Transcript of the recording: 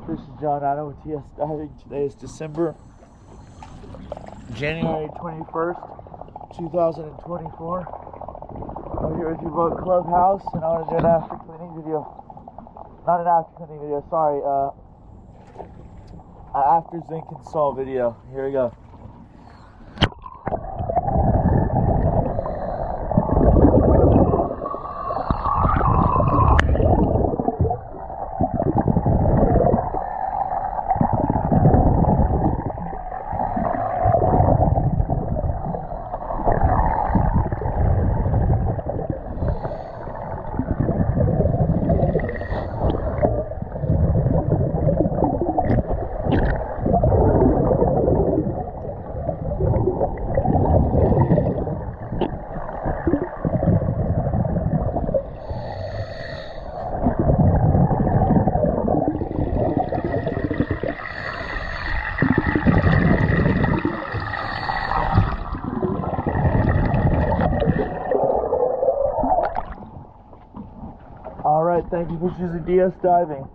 This is John Anode with TS Diving. Today is January 21st, 2024. I'm here with your boat clubhouse, and I want to do an after cleaning video. Not an after cleaning video, sorry. An after zinc install video. Here we go. Alright, thank you for choosing DS Diving.